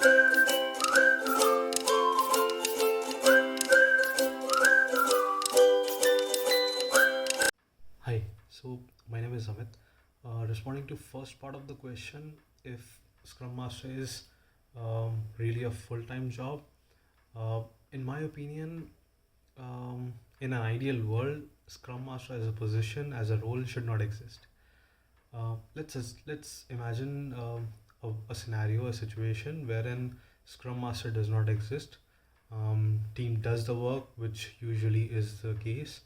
Hi, so my name is Amit. Responding to first part of the question, if Scrum Master is really a full-time job, uh, in my opinion, in an ideal world, Scrum Master as a position, as a role, should not exist. Let's imagine a scenario, a situation wherein Scrum Master does not exist. Team does the work, which usually is the case.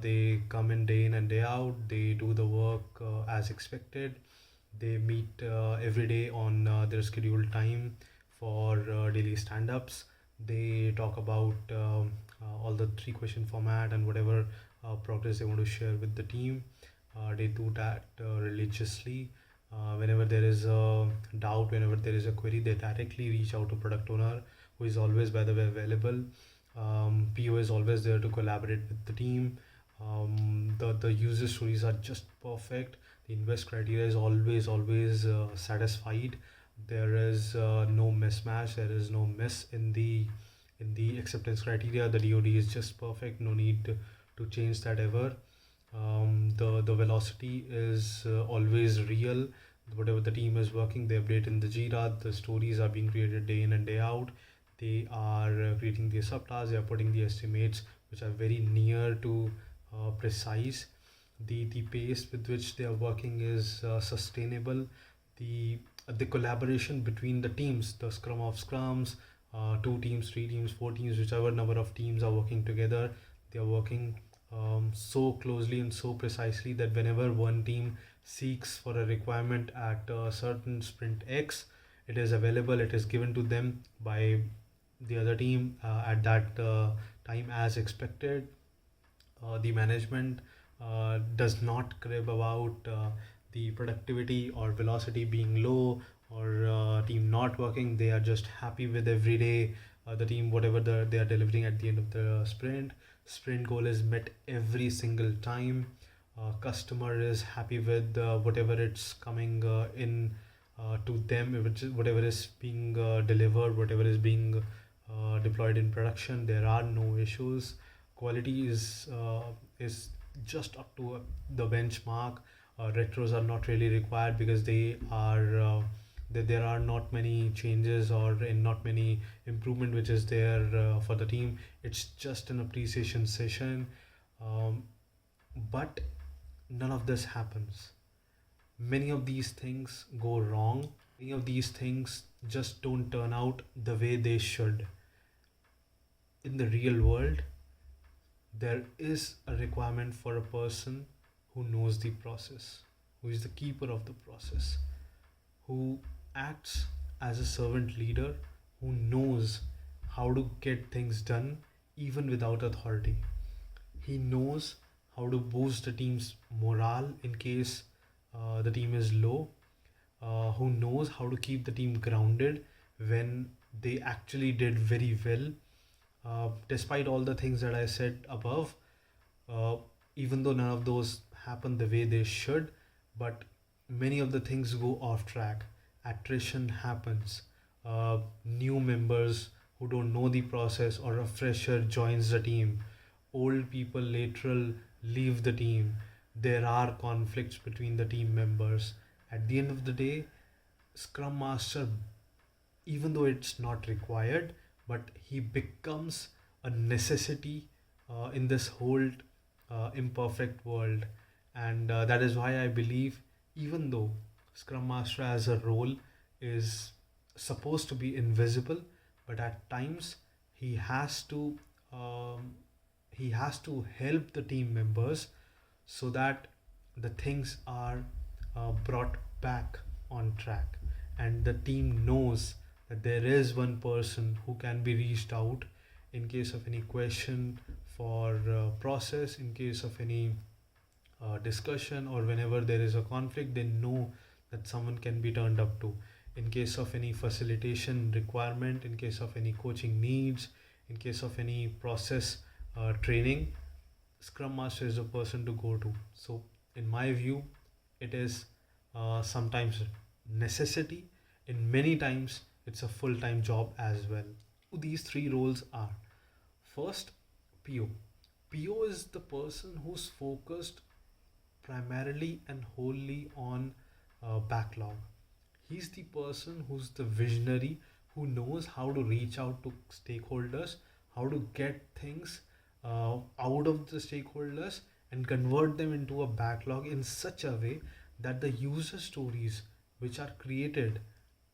They come in and day out. They do the work as expected. They meet every day on their scheduled time for daily stand-ups. They talk about all the three question format and whatever progress they want to share with the team. They do that religiously. Whenever there is a doubt, whenever there is a query, they directly reach out to product owner, who is always, by the way, available. PO is always there to collaborate with the team. The user stories are just perfect. The invest criteria is always satisfied. There is no mismatch. There is no miss in the acceptance criteria. The DoD is just perfect. No need to change that ever. The velocity is always real. Whatever the team is working, they update in the Jira. The stories are being created day in and day out. They are creating the subtasks. They are putting the estimates, which are very near to precise. The pace with which they are working is sustainable. The collaboration between the teams, the scrum of scrums, two teams, three teams, four teams, whichever number of teams are working together, they are working so closely and so precisely that whenever one team seeks for a requirement at a certain sprint X, it is available, it is given to them by the other team at that time as expected. The management does not crib about the productivity or velocity being low or team not working. They are just happy with every day the team, whatever they are delivering at the end of the sprint goal is met every single time. Customer is happy with whatever it's coming in to them, whatever is being delivered, whatever is being deployed in production. There are no issues. Quality is just up to the benchmark. Retros are not really required because they are there are not many changes or not many improvement which is there for the team. It's just an appreciation session, um, but none of this happens. Many of these things go wrong. Many of these things just don't turn out the way they should. In the real world, there is a requirement for a person who knows the process, who is the keeper of the process, who acts as a servant leader, who knows how to get things done even without authority. He knows how to boost the team's morale in case the team is low, who knows how to keep the team grounded when they actually did very well. Despite all the things that I said above, uh, even though none of those happen the way they should, but many of the things go off track. Attrition happens. New members who don't know the process or a fresher joins the team. Old people lateral leave the team. There are conflicts between the team members. At the end of the day, Scrum Master, even though it's not required, but he becomes a necessity in this whole imperfect world. And that is why I believe, even though Scrum Master as a role is supposed to be invisible, but at times he has to um, he has to help the team members so that the things are brought back on track, and the team knows that there is one person who can be reached out in case of any question for process, in case of any discussion, or whenever there is a conflict. They know that someone can be turned up to in case of any facilitation requirement, in case of any coaching needs, in case of any process training. Scrum Master is a person to go to. So in my view, it is sometimes necessity. In many times it's a full-time job as well. These three roles are: first, PO. PO is the person who's focused primarily and wholly on backlog. He's the person who's the visionary, who knows how to reach out to stakeholders, how to get things out of the stakeholders and convert them into a backlog in such a way that the user stories which are created,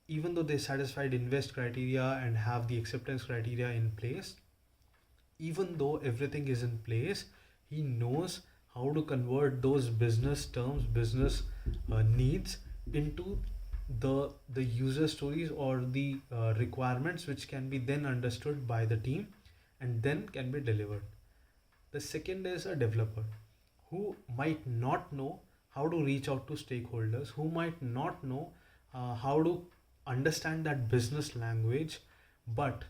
even though they satisfied invest criteria and have the acceptance criteria in place, even though everything is in place, he knows how to convert those business terms, business needs into the user stories or the requirements, which can be then understood by the team and then can be delivered. The second is a developer who might not know how to reach out to stakeholders, who might not know how to understand that business language, but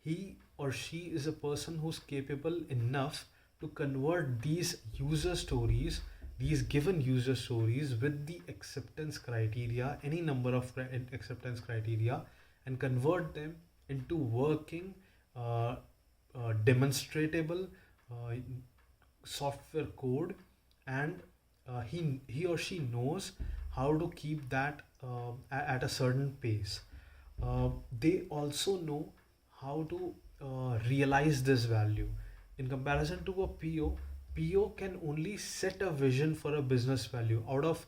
he or she is a person who's capable enough to convert these user stories, these given user stories, with the acceptance criteria, any number of acceptance criteria, and convert them into working, demonstratable software code. And he or she knows how to keep that at a certain pace. They also know how to realize this value. In comparison to a PO can only set a vision for a business value. Out of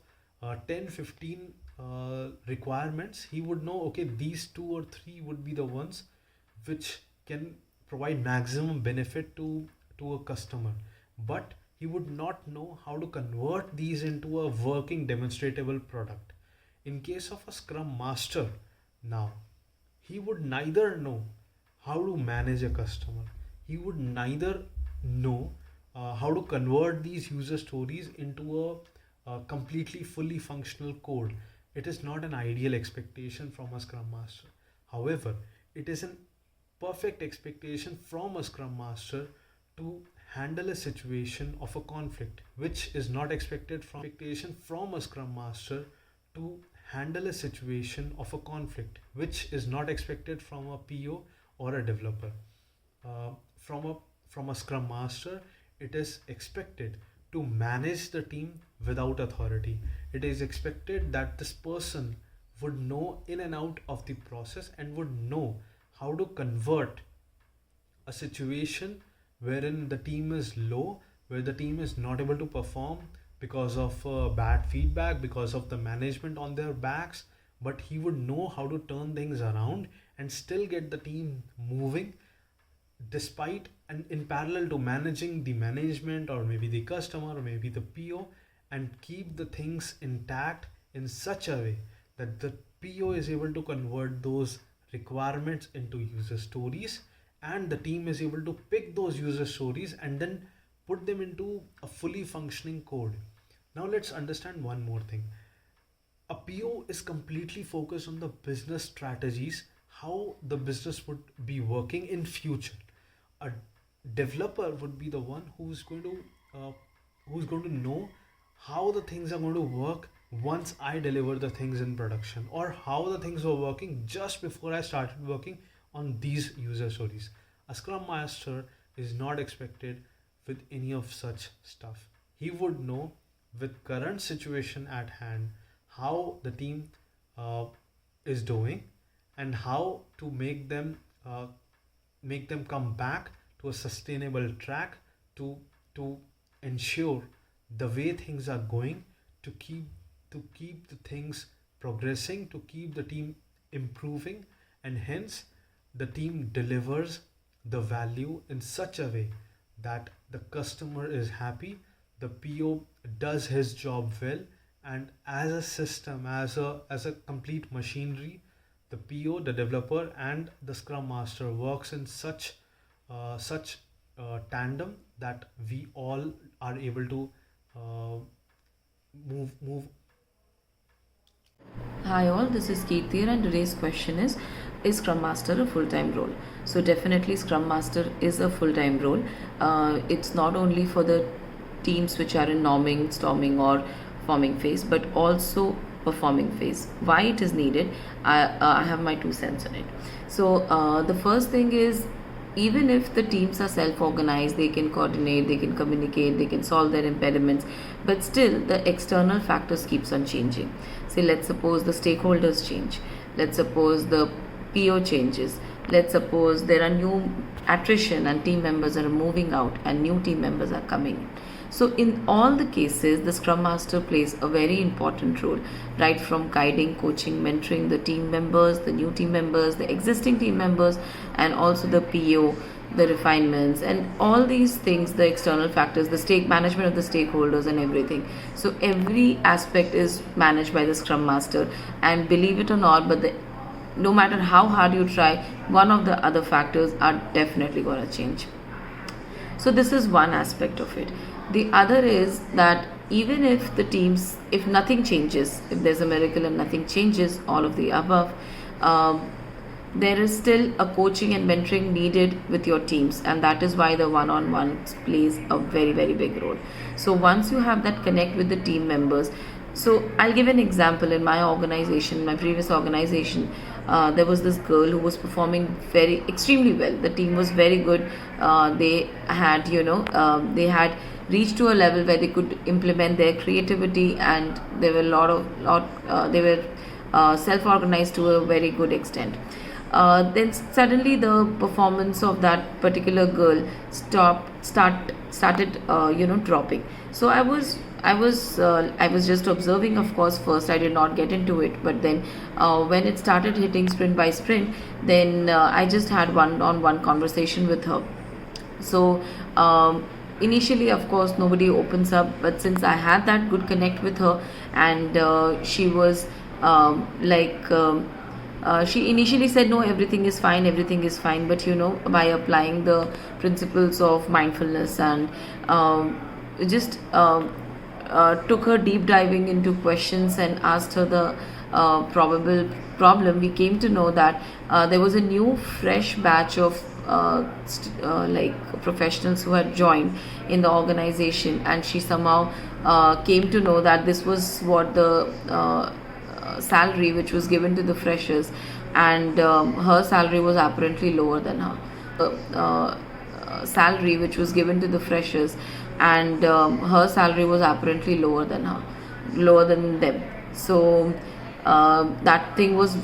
10, 15 requirements, he would know, okay, these two or three would be the ones which can provide maximum benefit to a customer. But he would not know how to convert these into a working demonstratable product. In case of a Scrum Master, now, he would neither know how to manage a customer, he would neither know how to convert these user stories into a completely fully functional code. It is not an ideal expectation from a Scrum Master. However, it is a perfect expectation from a Scrum Master to handle a situation of a conflict, which is not expected from a Scrum Master to handle a situation of a conflict, which is not expected from a PO or a developer. From a Scrum Master, it is expected to manage the team without authority. It is expected that this person would know in and out of the process and would know how to convert a situation wherein the team is low, where the team is not able to perform because of bad feedback, because of the management on their backs, but he would know how to turn things around and still get the team moving, despite and in parallel to managing the management or maybe the customer or maybe the PO, and keep the things intact in such a way that the PO is able to convert those requirements into user stories, and the team is able to pick those user stories and then put them into a fully functioning code. Now let's understand one more thing. A PO is completely focused on the business strategies, how the business would be working in future. A developer would be the one who's going to know how the things are going to work once I deliver the things in production, or how the things were working just before I started working on these user stories. A Scrum Master is not expected with any of such stuff. He would know with current situation at hand how the team is doing and how to make them come back to a sustainable track, to ensure the way things are going, to keep the things progressing, to keep the team improving, and hence the team delivers the value in such a way that the customer is happy, the PO does his job well, and as a system, as a complete machinery, the PO, the developer, and the Scrum Master works in such tandem that we all are able to move. Hi all, this is Keerthi and today's question is Scrum Master a full-time role? So definitely Scrum Master is a full-time role. It's not only for the teams which are in norming, storming or forming phase, but also performing phase. Why it is needed, I have my 2 cents on it. So the first thing is, even if the teams are self-organized, they can coordinate, they can communicate, they can solve their impediments, but still the external factors keeps on changing. Say, let's suppose the stakeholders change, let's suppose the PO changes, let's suppose there are new attrition and team members are moving out and new team members are coming in. So in all the cases, the Scrum Master plays a very important role, right from guiding, coaching, mentoring the team members, the new team members, the existing team members, and also the PO, the refinements, and all these things, the external factors, the stake management of the stakeholders and everything. So every aspect is managed by the Scrum Master, and believe it or not, but no matter how hard you try, one of the other factors are definitely going to change. So this is one aspect of it. The other is that even if the teams, if nothing changes, if there's a miracle and nothing changes, all of the above, there is still a coaching and mentoring needed with your teams, and that is why the one-on-one plays a very, very big role. So once you have that connect with the team members, so I'll give an example. In my organization, my previous organization, there was this girl who was performing extremely well. The team was very good. They had, they had reached to a level where they could implement their creativity, and there were they were self-organized to a very good extent. Then suddenly the performance of that particular girl started dropping. So I was just observing. Of course, first I did not get into it, but then when it started hitting sprint by sprint, then I just had one-on-one conversation with her. So initially, of course, nobody opens up, but since I had that good connect with her, and she was she initially said, no, everything is fine, but by applying the principles of mindfulness and just took her deep diving into questions and asked her the probable problem, we came to know that there was a new fresh batch of professionals who had joined in the organization, and she somehow came to know that this was what the salary which was given to the freshers, and her salary was apparently lower than her. Salary which was given to the freshers, and her salary was apparently lower than them. So that thing was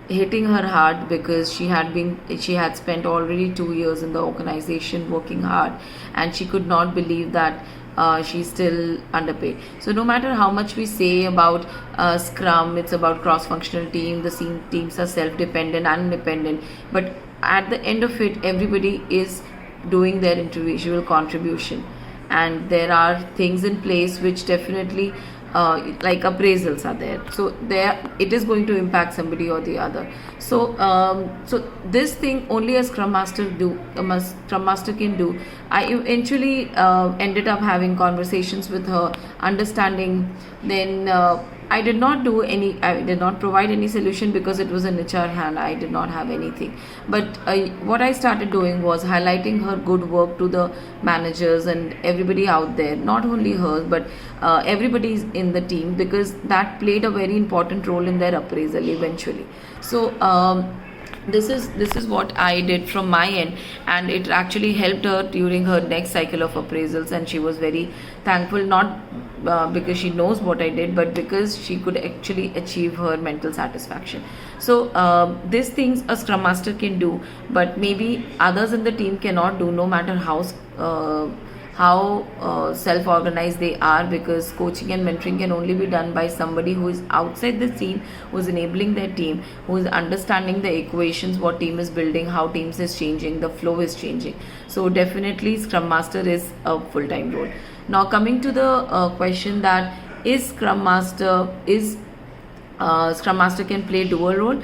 hitting her hard, because she had spent already 2 years in the organization working hard, and she could not believe that she's still underpaid. So no matter how much we say about Scrum, it's about cross-functional team, the teams are self-dependent and independent, but at the end of it, everybody is doing their individual contribution, and there are things in place which definitely like appraisals are there, so it is going to impact somebody or the other. So this thing only a Scrum Master can do. I eventually ended up having conversations with her, understanding. Then I did not provide any solution, because it was an HR hand. I did not have anything. But what I started doing was highlighting her good work to the managers and everybody out there, not only hers, but everybody in the team, because that played a very important role in their appraisal eventually. So this is what I did from my end, and it actually helped her during her next cycle of appraisals, and she was very thankful, not because she knows what I did, but because she could actually achieve her mental satisfaction. So these things a Scrum Master can do, but maybe others in the team cannot do, no matter how self-organized they are, because coaching and mentoring can only be done by somebody who is outside the scene, who is enabling their team, who is understanding the equations, what team is building, how teams is changing, the flow is changing. So definitely Scrum Master is a full-time role. Now coming to the question that Scrum Master can play dual role.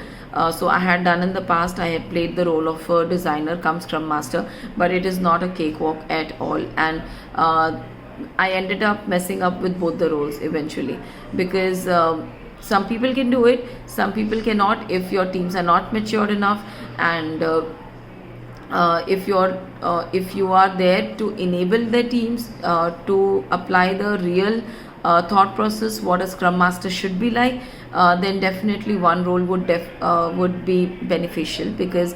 So I had done in the past, I had played the role of a designer come Scrum Master, but it is not a cakewalk at all, and I ended up messing up with both the roles eventually, because some people can do it, some people cannot, if your teams are not matured enough, and if you are there to enable the teams to apply the real thought process what a scrum master should be like, then definitely one role would be beneficial, because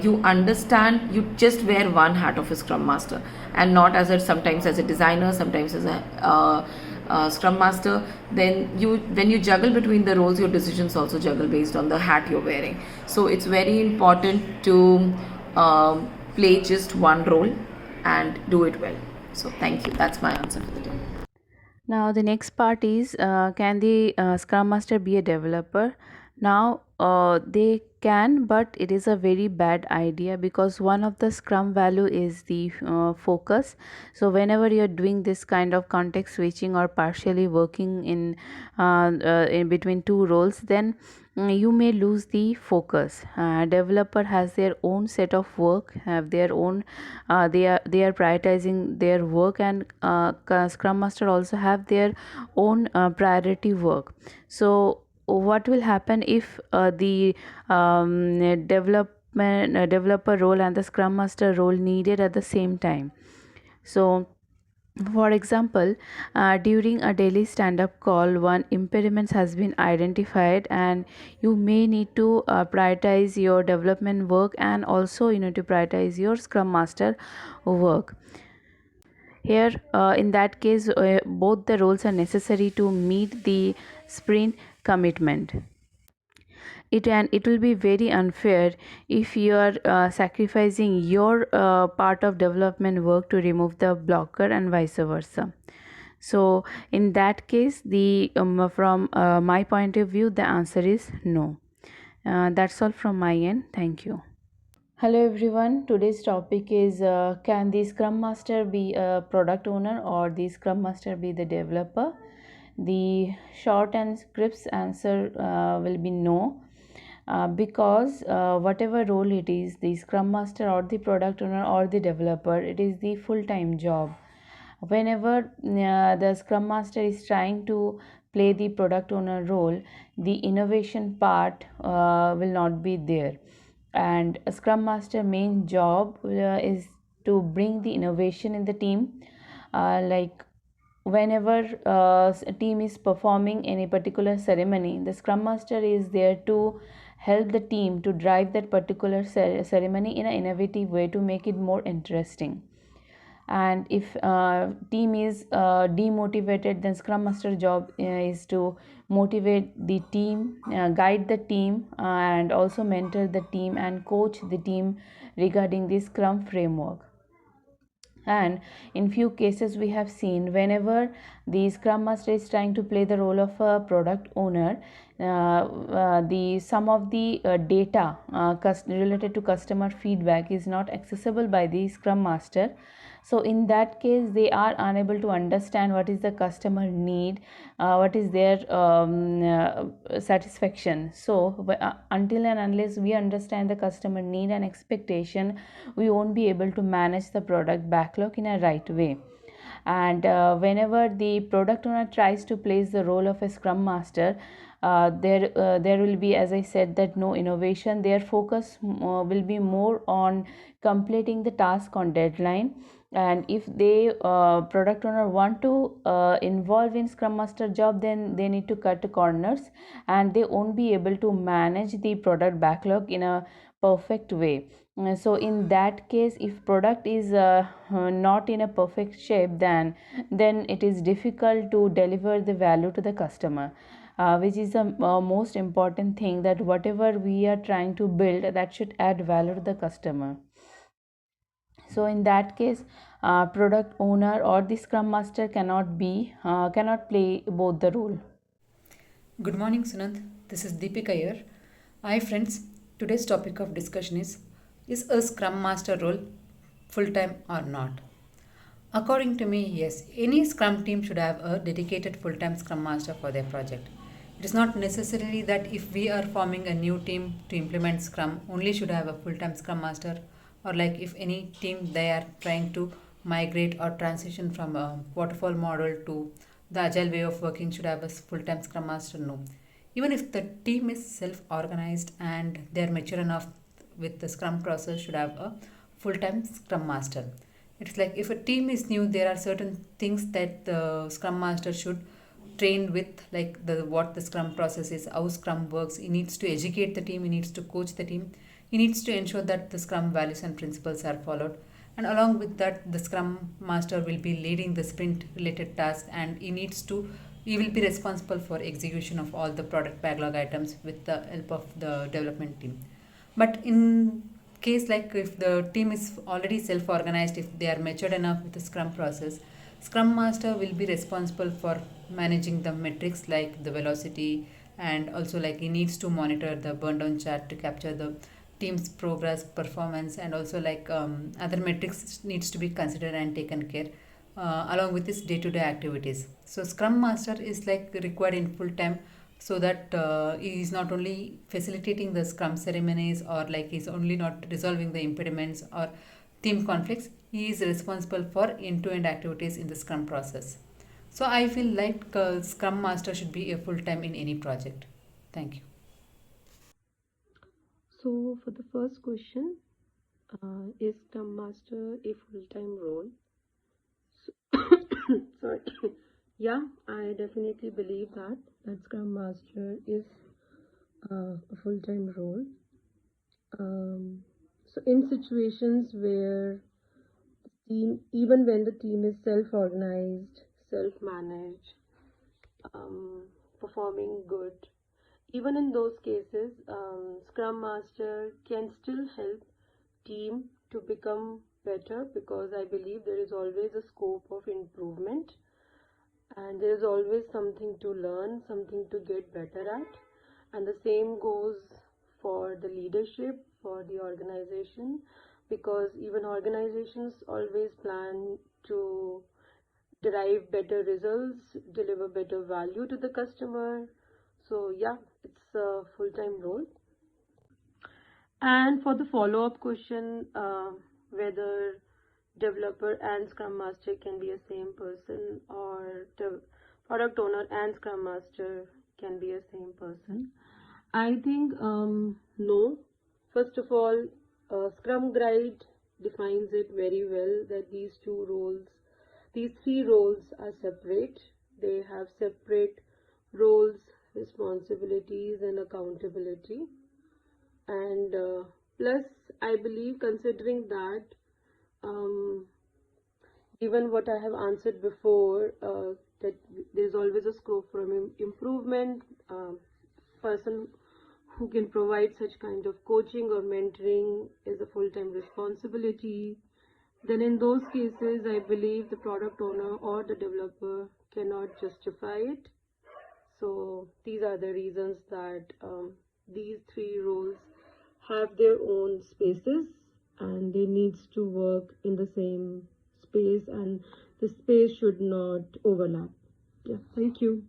you understand, you just wear one hat of a scrum master, and not as a sometimes as a designer, sometimes as a scrum master. Then when you juggle between the roles, your decisions also juggle based on the hat you're wearing. So it's very important to play just one role and do it well. So thank you, that's my answer for the day. Now, the next part is, can the Scrum Master be a developer? Now, they can, but it is a very bad idea, because one of the Scrum value is the focus. So, whenever you're doing this kind of context switching or partially working in between two roles, then you may lose the focus. Developer has their own set of work, have their own, they are prioritizing their work, and Scrum Master also have their own priority work. So what will happen if the developer role and the Scrum Master role needed at the same time? So, for example, during a daily stand up call, one impediment has been identified, and you may need to prioritize your development work, and also you need to prioritize your Scrum Master work. Here, in that case, both the roles are necessary to meet the sprint commitment. It will be very unfair if you are sacrificing your part of development work to remove the blocker, and vice versa. So in that case, the from my point of view, the answer is no. That's all from my end. Thank you. Hello everyone. Today's topic is, can the Scrum Master be a product owner, or the Scrum Master be the developer? The short and crisp answer will be no. Because whatever role it is, the Scrum Master or the product owner or the developer, it is the full-time job. Whenever the Scrum Master is trying to play the product owner role, the innovation part will not be there, and a Scrum Master main job is to bring the innovation in the team. Like, whenever a team is performing any particular ceremony, the Scrum Master is there to help the team to drive that particular ceremony in an innovative way to make it more interesting. And if team is demotivated, then Scrum Master job is to motivate the team, guide the team, and also mentor the team and coach the team regarding the Scrum framework. And in few cases we have seen, whenever the Scrum Master is trying to play the role of a product owner, the some of the data related to customer feedback is not accessible by the Scrum Master. So in that case, they are unable to understand what is the customer need, what is their satisfaction. So until and unless we understand the customer need and expectation, we won't be able to manage the product backlog in a right way. And whenever the product owner tries to place the role of a Scrum Master, there will be, as I said, that no innovation. Their focus will be more on completing the task on deadline. And if they product owner want to involve in Scrum Master job, then they need to cut corners, and they won't be able to manage the product backlog in a perfect way. So in that case, if product is not in a perfect shape, then it is difficult to deliver the value to the customer, which is the most important thing, that whatever we are trying to build, that should add value to the customer. So in that case, product owner or the Scrum Master cannot play both the role. Good morning, Sunant. This is Deepika here. Hi, friends. Today's topic of discussion is a Scrum Master role full time or not? According to me, yes, any Scrum team should have a dedicated full time Scrum Master for their project. It is not necessarily that if we are forming a new team to implement Scrum, only should have a full time Scrum Master, or like if any team they are trying to migrate or transition from a waterfall model to the agile way of working, should have a full-time Scrum Master. No, even if the team is self-organized and they are mature enough with the Scrum process, should have a full-time Scrum Master. It's like if a team is new, there are certain things that the Scrum Master should train with, like the what the Scrum process is, how Scrum works. He needs to educate the team. He needs to coach the team. He needs to ensure that the Scrum values and principles are followed. And along with that, the Scrum Master will be leading the sprint related tasks, and he will be responsible for execution of all the product backlog items with the help of the development team. But in case like if the team is already self-organized, if they are matured enough with the Scrum process, Scrum Master will be responsible for managing the metrics like the velocity, and also like he needs to monitor the burn down chart to capture the team's progress, performance, and also like other metrics needs to be considered and taken care along with his day-to-day activities. So Scrum Master is like required in full time, so that he is not only facilitating the Scrum ceremonies, or like he's only not resolving the impediments or team conflicts. He is responsible for end-to-end activities in the Scrum process. So I feel like Scrum Master should be a full time in any project. Thank you. So, for the first question, is Scrum Master a full-time role? Sorry. Yeah, I definitely believe that Scrum Master is a full-time role. So, in situations where even when the team is self-organized, self-managed, performing good, even in those cases, Scrum Master can still help team to become better, because I believe there is always a scope of improvement and there is always something to learn, something to get better at. And the same goes for the leadership, for the organization, because even organizations always plan to derive better results, deliver better value to the customer. So, yeah, it's a full time role. And for the follow-up question, whether developer and Scrum Master can be a same person, or product owner and Scrum Master can be a same person, I think no. First of all, Scrum Guide defines it very well that these three roles are separate. They have separate roles, responsibilities, and accountability. And plus, I believe, considering that, given what I have answered before, that there's always a scope for improvement, person who can provide such kind of coaching or mentoring is a full-time responsibility, then in those cases, I believe the product owner or the developer cannot justify it. So these are the reasons that these three roles have their own spaces and they needs to work in the same space, and the space should not overlap. Yeah, thank you.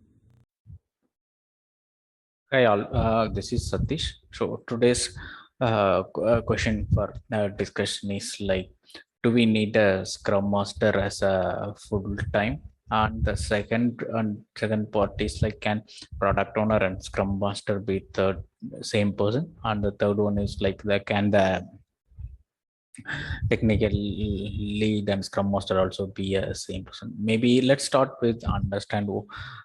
Hi all, this is Satish. So today's question for discussion is like, do we need a Scrum Master as a full time? And the second part is like, can product owner and Scrum Master be the same person? And the third one is like, can the technical lead and Scrum Master also be a same person? Maybe let's start with understand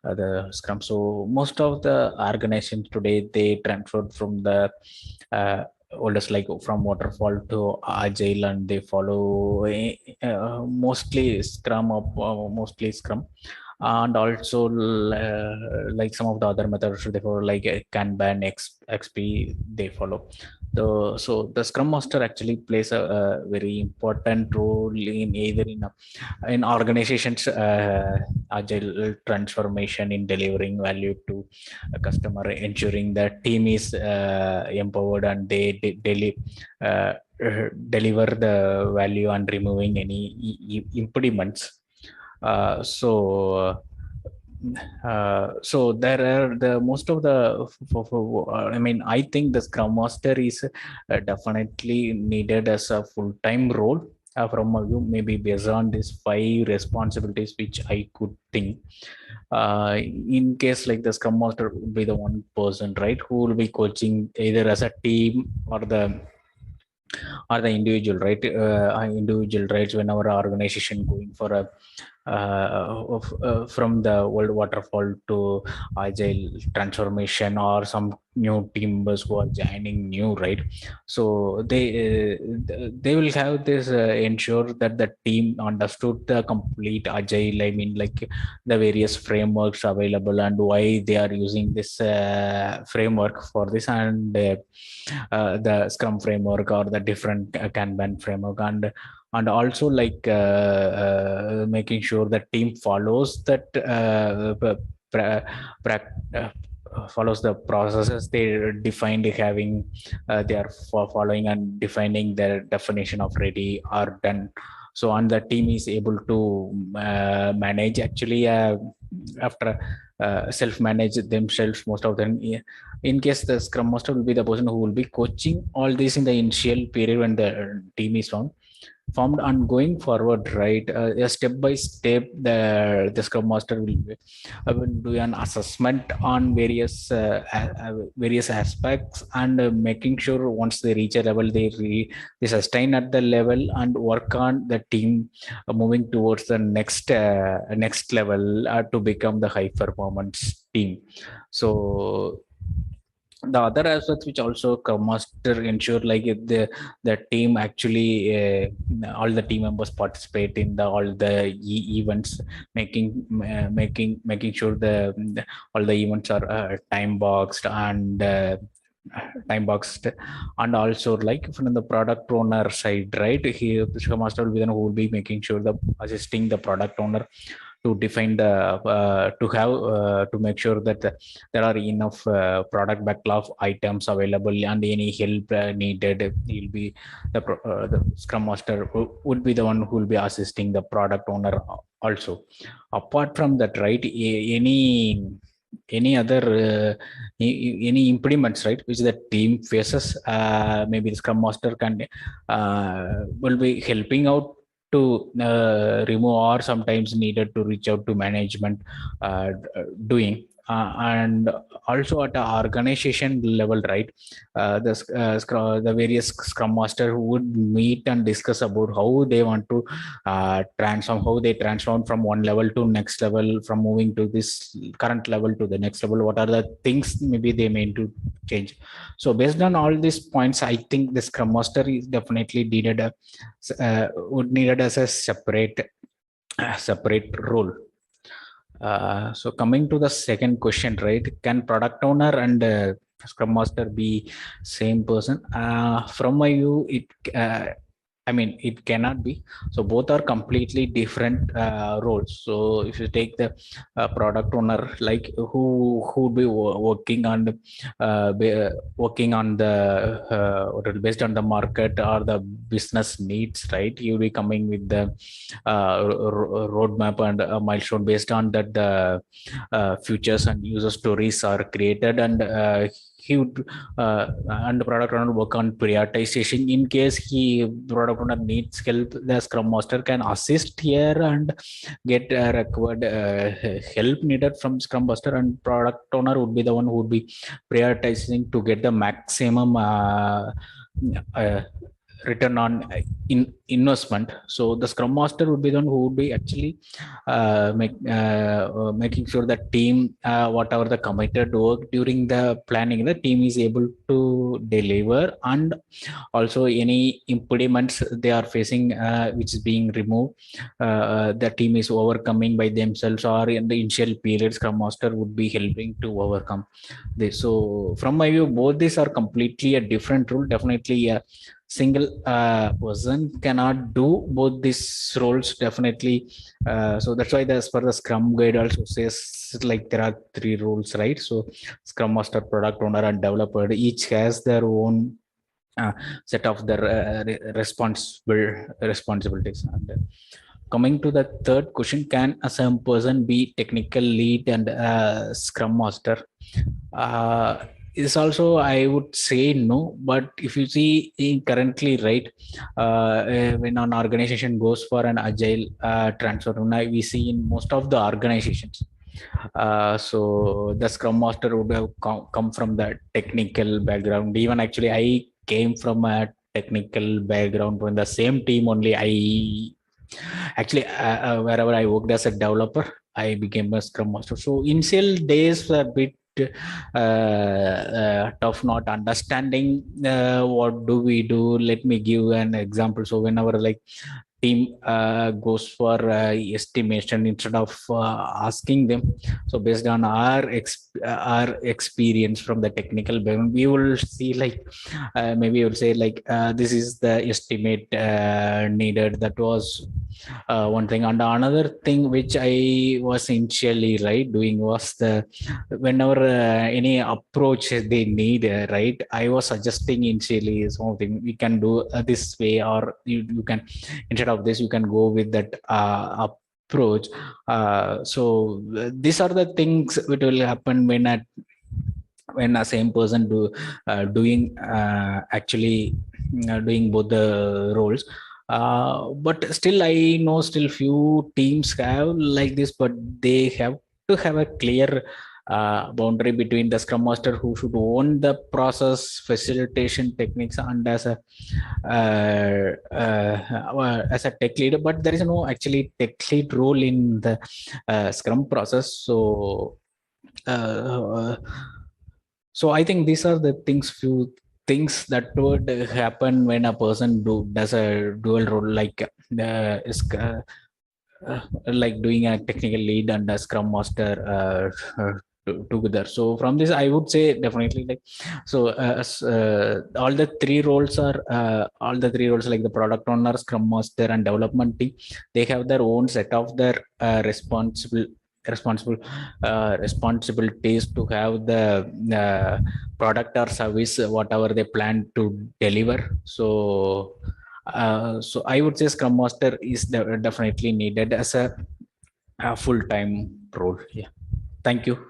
the Scrum. So most of the organizations today, they transferred from the oldest, like from waterfall to Agile, and they follow mostly Scrum mostly Scrum. And also like some of the other methods they follow, like Kanban, XP, they follow. So the Scrum Master actually plays a very important role in either in organizations agile transformation, in delivering value to a customer, ensuring that team is empowered and they deliver the value and removing any impediments. So there are the most of the I mean, I think the Scrum Master is definitely needed as a full-time role from a view, maybe based on these 5 responsibilities which I could think. In case like the Scrum Master will be the one person, right, who will be coaching either as a team or the or the individual, right? Individual rights when our organization going for a from the old waterfall to agile transformation, or some new team members who are joining new, right? So they will have this ensure that the team understood the complete agile, I mean, like the various frameworks available and why they are using this framework for this, and the scrum framework or the different kanban framework, and also like making sure the team follows that pra- pra- follows the processes they defined, having they are following and defining their definition of ready or done. So and the team is able to manage actually after self manage themselves most of them. In case the scrum master will be the person who will be coaching all this in the initial period when the team is formed, and going forward, right? Step by step, the scrum master will do an assessment on various aspects, and making sure once they reach a level, they sustain at the level and work on the team moving towards the next level to become the high performance team. So the other aspects which also Scrum Master ensure, like if the team actually all the team members participate in the all the events, making sure the all the events are time boxed and time boxed, and also like from the product owner side, right? He, the Scrum Master will be the one who will be making sure the assisting the product owner to define the to have to make sure that there are enough product backlog items available, and any help needed, he'll be the scrum master would be the one who will be assisting the product owner also. Apart from that, right, any other any impediments, right, which the team faces, maybe the scrum master can will be helping out to remove, or sometimes needed to reach out to management doing, and also at the organization level, right? The various scrum master who would meet and discuss about how they want to how they transform from one level to next level, from moving to this current level to the next level, what are the things maybe they mean to change. So based on all these points, I think the scrum master is definitely needed would needed as a separate role. So coming to the second question, right? Can product owner and scrum master be same person? From my view, I mean, it cannot be. So both are completely different roles. So if you take the product owner, like who would be working on working on the based on the market or the business needs, right? You'll be coming with the roadmap and a milestone. Based on that, the features and user stories are created, and he would and the product owner work on prioritization. In case product owner needs help, the scrum master can assist here and get required help needed from scrum master, and product owner would be the one who would be prioritizing to get the maximum uh, return on investment. So the scrum master would be the one who would be actually making sure that team whatever the committed work during the planning, the team is able to deliver, and also any impediments they are facing which is being removed, the team is overcoming by themselves, or in the initial period scrum master would be helping to overcome this. So from my view, both these are completely a different role. Definitely a single person cannot do both these roles, definitely. So that's why, as per the scrum guide also says, like there are three roles, right? So scrum master, product owner, and developer, each has their own set of their responsibilities. And coming to the third question, can a same person be technical lead and scrum master? Is also, I would say no, but if you see currently, right, when an organization goes for an agile transfer, we see in most of the organizations, so the scrum master would have come from the technical background. Even actually I came from a technical background from the same team only. I actually wherever I worked as a developer, I became a scrum master. So initial days were a bit tough, not understanding what do we do. Let me give an example. So whenever like team goes for estimation, instead of asking them, so based on our experience from the technical background, we will see like maybe you will say like this is the estimate needed. That was one thing. And another thing which I was initially right doing was the whenever any approach they need, right, I was suggesting initially something we can do this way, or you can, instead of this, you can go with that approach. These are the things which will happen when a same person doing actually doing both the roles. But still I know still few teams have like this, but they have to have a clear boundary between the scrum master, who should own the process facilitation techniques, and as a tech leader. But there is no actually tech lead role in the scrum process. Uh, so I think these are the few things that would happen when a person does a dual role, like is like doing a technical lead and a scrum master together. So from this, I would say definitely like, so all the three roles like the product owner, scrum master, and development team, they have their own set of their responsible responsibilities to have the product or service whatever they plan to deliver. So I would say scrum master is definitely needed as a full-time role. Yeah, thank you.